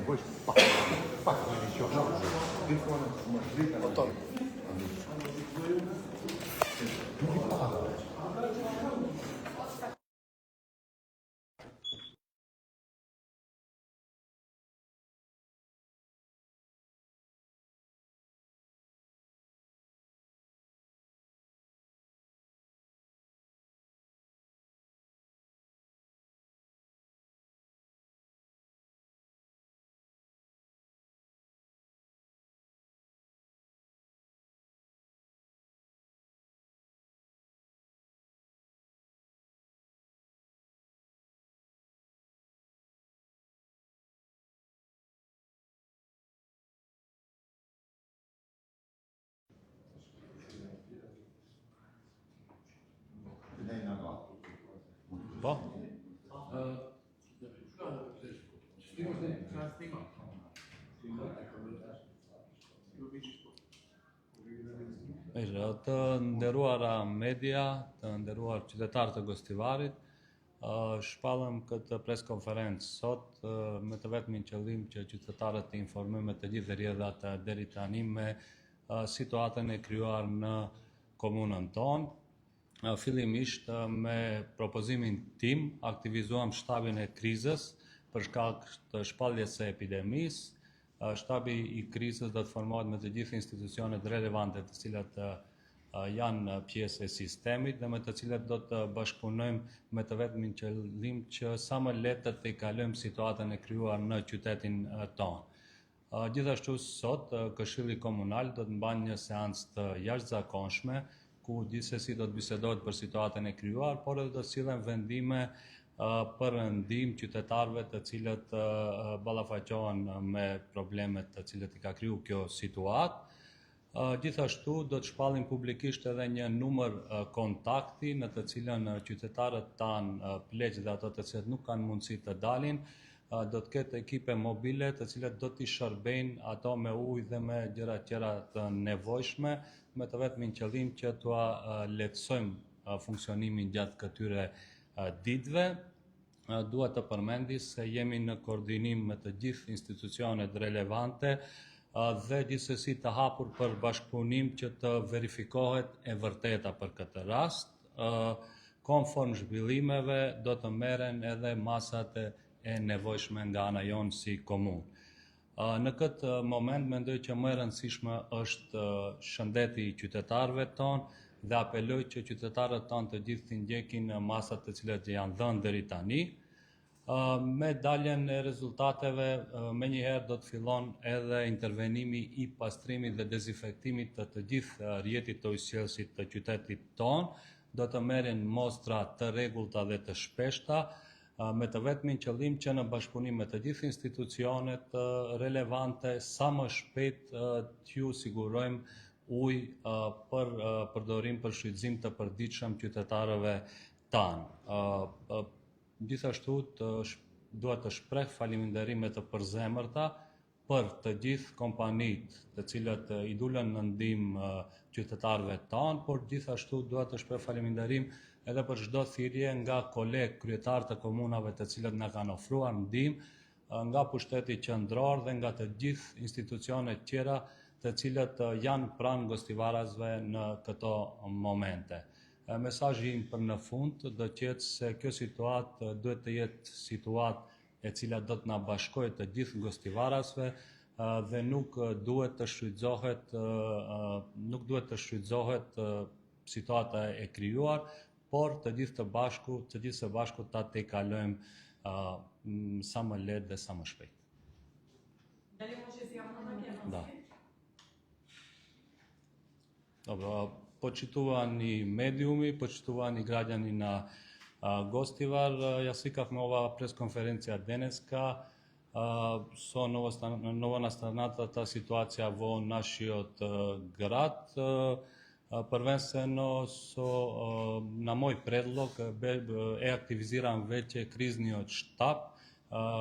depois pá, Па? Të nderuara media, të nderuar qytetarë të gostivarit, shpallëm këtë preskonferencë sot me të vetmin qëllim që qytetarët të informojmë të gjithë rrjedhat deri tani me situatën e krijuar në komunën tonë. Fillimisht me propozimin tim aktivizuam shtabin e krizës për shkak të shpalljes së epidemisë. Shtabi i krizës do të formohet me të gjithë institucionet relevante të cilat janë pjesë e sistemit dhe me të cilat do të bashkëpunojmë me të vetmin qëllim që sa më lehtë të kalojmë situatën e krijuar në qytetin tonë. Gjithashtu sot Këshilli Komunal do të mbanë një seancë të jashtëzakonshme ku gjithsesi do të bisedohet për situatën e krijuar, por edhe do të sillen vendime për ndihmë qytetarëve të cilët ballafaqohen me problemet të cilët i ka kriju kjo situatë. Gjithashtu do të shpallim publikisht edhe një numër kontakti në të cilën qytetarët tanë pleq dhe ato të cilët nuk kanë mundësi të dalin, do të ketë ekipe mobile të cilët do t'i shërbejnë ato me ujë dhe me gjëra tjera të nevojshme, me të vetmin qëllim që t'ua lehtësojmë funksionimin gjatë këtyre ditëve. Dua të përmendis se jemi në koordinim me të gjithë institucionet relevante dhe gjithsesi të hapur për bashkëpunim që të verifikohet e vërteta për këtë rast. Konform zhvillimeve do të merren edhe masat e nevojshme nga ana jonë si komunë. Në këtë moment mendoj që më e rëndësishme është shëndeti i qytetarëve tonë dhe apeloj që qytetarët tonë të gjithë të ndjekin masat të cilat janë dhënë deri tani. Me daljen e rezultateve, menjëherë do të fillon edhe intervenimi i pastrimit dhe dezinfektimit të gjithë rrjetit të ujësjelësit të qytetit tonë. Do të merren mostra të rregullta dhe të shpeshta, me të vetmin qëllim që në bashkëpunim me të gjithë institucionet relevante sa më shpejt t'ju sigurojmë ujë për përdorim për shfrytëzim të përditshëm qytetarëve tanë. Gjithashtu dua të shpreh falënderime të përzemërta për të gjithë kompanitë të cilat i dulën në ndihmë qytetarëve tanë, por gjithashtu dua të shpreh falënderim edhe për çdo thirrje nga kolegë kryetarë të komunave të cilët na kanë ofruar ndihmë nga pushteti qendror dhe nga të gjithë institucionet tjera të cilët janë pranë gostivarazve në këto momente. Mesazhi im për në fund do të jetë se kjo situatë duhet të jetë situatë e cila do të na bashkojë të gjithë gostivarazve dhe nuk duhet të shfrytëzohet situata e krijuar, por të gjithë së bashku ta tejkalojmë sa më lehtë dhe sa më shpejt. Da. Dobro, počitovani medijumi, počitovani građani na Gostivar, ja свикавме ова пресконференција денеска со новонастанатата ситуација во нашиот град. Првенствено на мој предлог е активизиран веќе кризниот штаб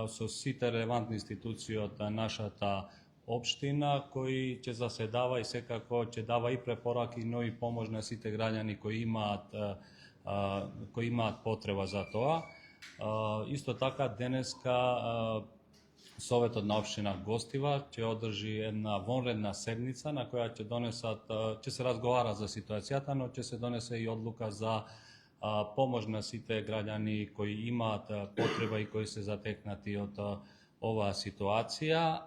со сите релевантни институции од нашата општина кои ќе заседава и секако ќе дава и препораки, но и помош на сите граѓани кои имаат потреба за тоа. Исто така денеска Советот на општина Гостивар ќе одржи една вонредна седница на која ќе се разговара за ситуацијата, но ќе се донесе и одлука за помош на сите граѓани кои имаат потреба и кои се затекнати од оваа ситуација.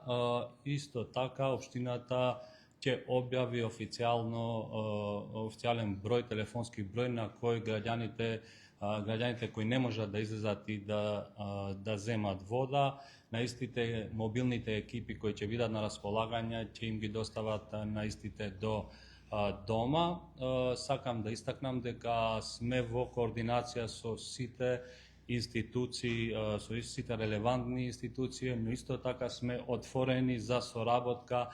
Исто така, општината ќе објави официјален број, телефонски број на кој граѓаните кои не можат да излезат и да земат вода, на истите мобилните екипи кои ќе бидат на располагање, ќе им ги достават на истите до дома. Сакам да истакнам дека сме во координација со сите институции, со сите релевантни институции, но исто така сме отворени за соработка,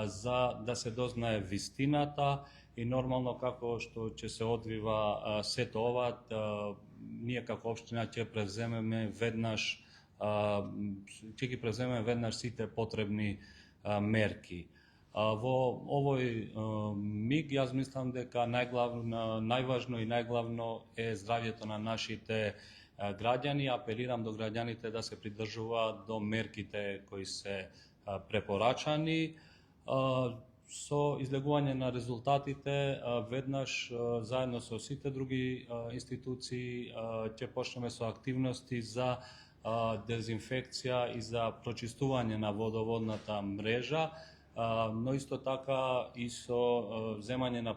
за да се дознае вистината и нормално како што ќе се одвива сето ова, ние како општина ќе ги преземеме веднаш сите потребни мерки. Во овој миг јас мислам дека најважно и најглавно е здравјето на нашите граѓани. Апелирам до граѓаните да се придржуваат до мерките кои се препорачани. Со излегување на резултатите, веднаш заедно со сите други институции ќе почнеме со активности за дезинфекција и за прочистување на водоводната мрежа, но исто така и со земање на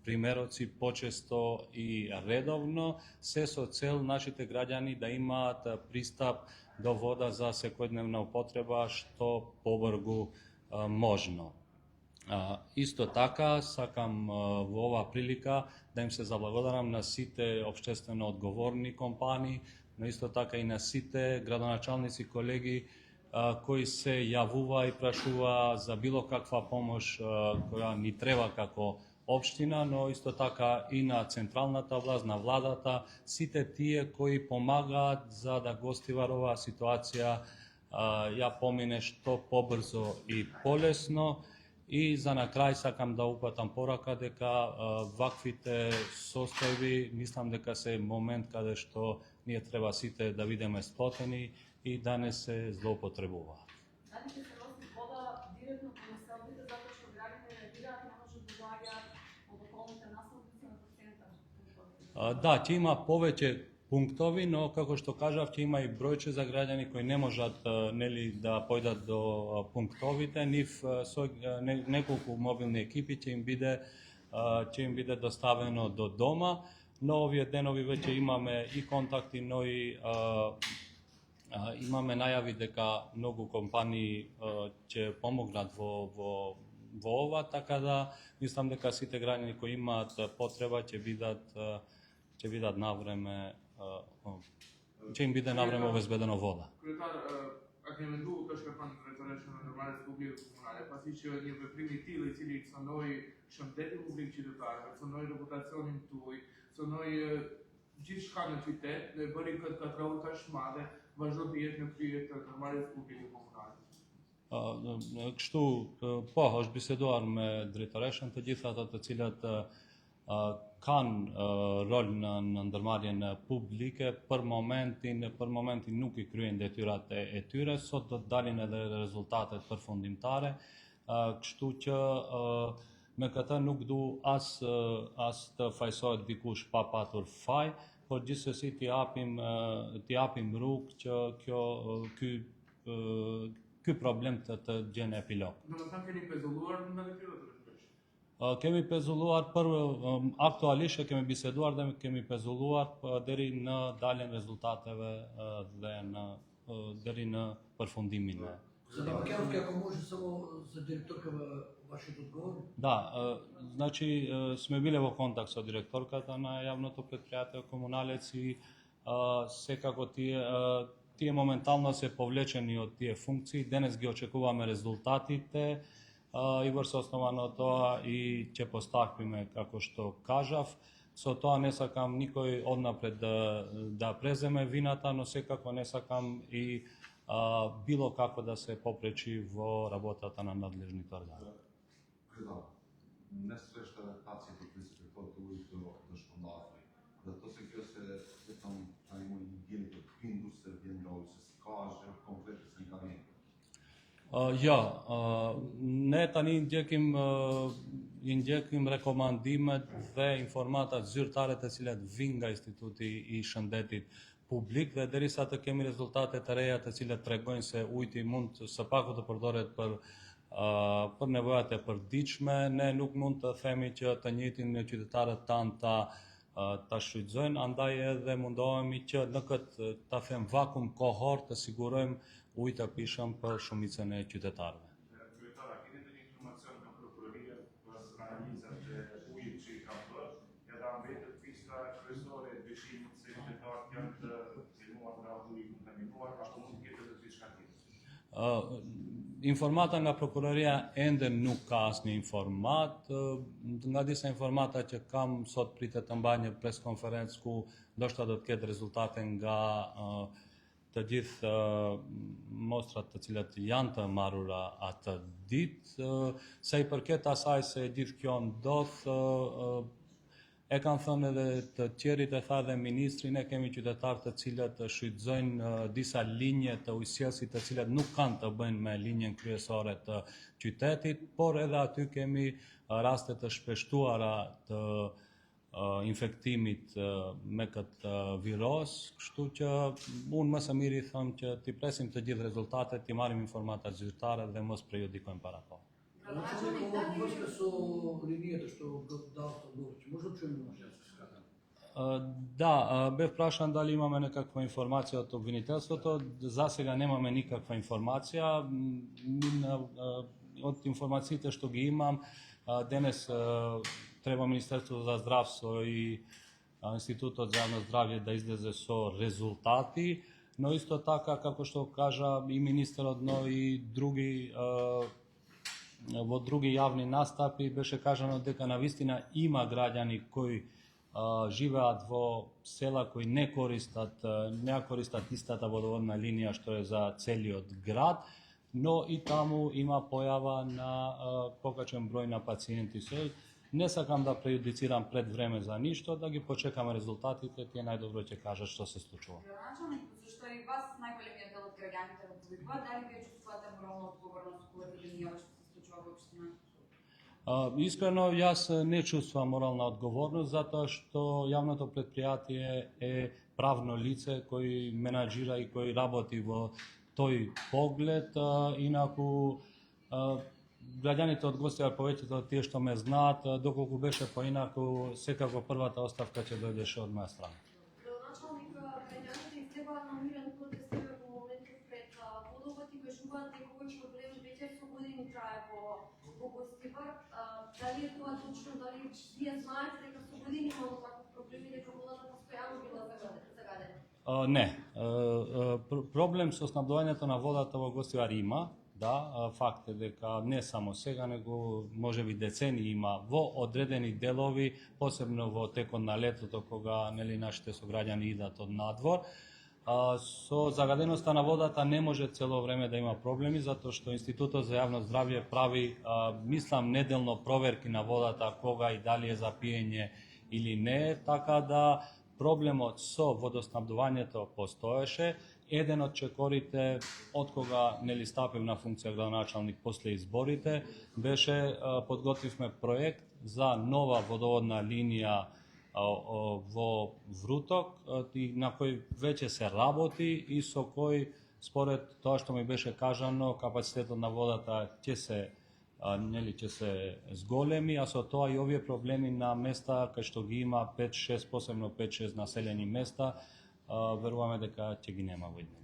примероци почесто и редовно, се со цел нашите граѓани да имаат пристап до вода за секојдневна употреба што побрзо можно. Исто така, сакам во оваа прилика да им се заблагодарам на сите општествено одговорни компании, но исто така и на сите градоначалници, колеги кои се јавува и прашува за било каква помош која ни треба како општина, но исто така и на централната власт, на владата, сите тие кои помагаат за да Гостивар оваа ситуација ја помине што побрзо и полесно. И за на крај сакам да упатам порака дека ваквите состојби мислам дека се момент каде што ние треба сите да бидеме сплотени и да не се злоупотребува. Дали ќе се носи вода директно по населбите затоа што граѓаните реагираат, не може да доаѓаат од околните населбици на центар? Да, ќе има повеќе пунктови, но како што кажав, ќе има и бројче за граѓани кои не можат да појдат до пунктовите, нив со неколку мобилни екипи ќе им биде доставено до дома, но овие денови веќе имаме и контакти, но и имаме најави дека многу компании ќе помогнат во ова, така да мислам дека сите граѓани кои имаат потреба ќе бидат навреме, ќе им биде навреме обезбедено вода. Acrementul că pan retornașul în urmare public comunale, pasice nie primitivi cili să noi șantete publicitate, să noi reputațiuni tui, să noi gișcanăcite, bări că trău cașmare, vă jobiet ne priete în urmare public comunale. Kështu po, është biseduar me drejtoreshën, të gjithat ato të cilat kanë rol në ndërmarrjen publike, për momentin nuk i kryen detyrat e tyre, sot do të dalin edhe rezultatet përfundimtare, kështu që me këtë nuk du as të fajsohet dikush pa patur faj, por gjithsesi t'i japim rrugë që ky problem të gjen epilog. Domethënë keni pezulluar në detyrat. Kemi pezulluar aktualisht kemi biseduar dhe kemi pezulluar deri në daljen rezultateve dhe deri në përfundimin. За Демокеновски, ако може само за директорка вашиот одговор? Да, значи сме биле во контакт со директорката на јавното претпријатие Комуналец и секако тие моментално се повлечени од тие функции. Денес ги очекуваме резултатите и врз основа на тоа и ќе постапиме како што кажав. Со тоа не сакам никој однапред да преземе вината, но секако не сакам и било како да се попречи во работата на надлежните органи. Не среща тацијата кои се препортуваат до шпандатори. Затоа се ќе се там има и гените индустрија генерал се скаже конкретно се гарантира. Ne tani ndjekim rekomandimet dhe informatat zyrtare të cilat vijnë nga Instituti I Shëndetit publik dhe derisa të kemi rezultate të reja të cilat tregojnë se ujti mund së paku të përdoret për nevojat e përditshme, ne nuk mund të themi që të njëjtin qytetarët tanë ta shfrytëzojnë, andaj edhe mundohemi që në këtë ta them vakum kohor të sigurojmë ujë të pishëm për shumicën e qytetarëve. Kryetara, keni ndonjë informacion nga prokuroria për analizat e ujit që I kanë bërë, edhe mbetet pista kryesore e dëshimit se qytetarët janë të filmuar nga uji I kontaminuar, apo mund të ketë edhe diçka tjetër? Informata nga prokuroria ende nuk ka asnjë informat. Nga disa informata që kam sot pritet të mbaj një preskonferencë ku ndoshta do të ketë rezultate nga të gjithë mostrat të cilat janë të marrura atë ditë. Sa I përket asaj se gjithë kjo ndodh, e kanë thënë edhe të tjerit, e tha dhe ministri, ne kemi qytetarë të cilët shfrytëzojnë disa linje të ujësjelësit të cilat nuk kanë të bëjnë me linjen kryesore të qytetit, por edhe aty kemi raste të shpeshtuara të infektimit me këtë viros, kështu që unë më së miri them që t'i presim të gjithë rezultatet, t'i marrim informata zyrtare dhe mos prejudikojmë para kohë. Во врска со линијата што дал Столбович, може да чуем машински ската? Да, бев прашан дали имаме некаква информација од обвинителството. За сега немаме никаква информација. Од информациите што ги имам, денес треба Министерството за здравство и Институтот за јавно здравје да излезе со резултати, но исто така, како што кажа и министерот, но и други во други јавни настапи беше кажано дека навистина има граѓани кои живеат во села кои не користат истата водоводна линија што е за целиот град, но и таму има појава на покачен број на пациенти. Не сакам да преюдицирам пред време за ништо, да ги почекаме резултатите, тие најдобро ќе кажат што се случува. Граѓаните, зашто и вас најголемиот дел од граѓаните го повикуваат, дали вие чувствувате морална одговорност кога видите ова што се случува во општината? Искрено, јас не чувствувам морална одговорност, затоа што јавното предпријатие е правно лице кој менаџира и кој работи во тој поглед. Инаку, граѓаните одгостија повеќето од тие што ме знаат, доколку беше поинаку, секако првата оставка ќе дојдеше од моја страна. Градоначалник, граѓаните изтребаат на мирен протестираат во моментов пред подобот и кажуваат дека овој проблем веќе со години трае во Гостивар. Дали е тоа точно, дали вие знаете дека со години имало таков проблем и дека водата постојано била загадена? Не. Проблем со снабдувањето на водата во Гостивар има. Да, факт е дека не само сега, него можеби децени има во одредени делови, посебно во текот на летото, кога нашите сограѓани идат од надвор. Со загаденоста на водата не може цело време да има проблеми, затоа што Институтот за јавно здравје прави, мислам, неделно проверки на водата, кога и дали е за пиење или не, така да проблемот со водоснабдувањето постоеше. Еден од чекорите, од кога стапив на функција градоначалник после изборите, беше подготвивме проект за нова водоводна линија во Вруток, на кој веќе се работи и со кој, според тоа што ми беше кажано, капацитетот на водата ќе се зголеми, а со тоа и овие проблеми на места кај што ги има 5-6, посебно 5-6 населени места, веруваме дека ќе ги нема во иднина.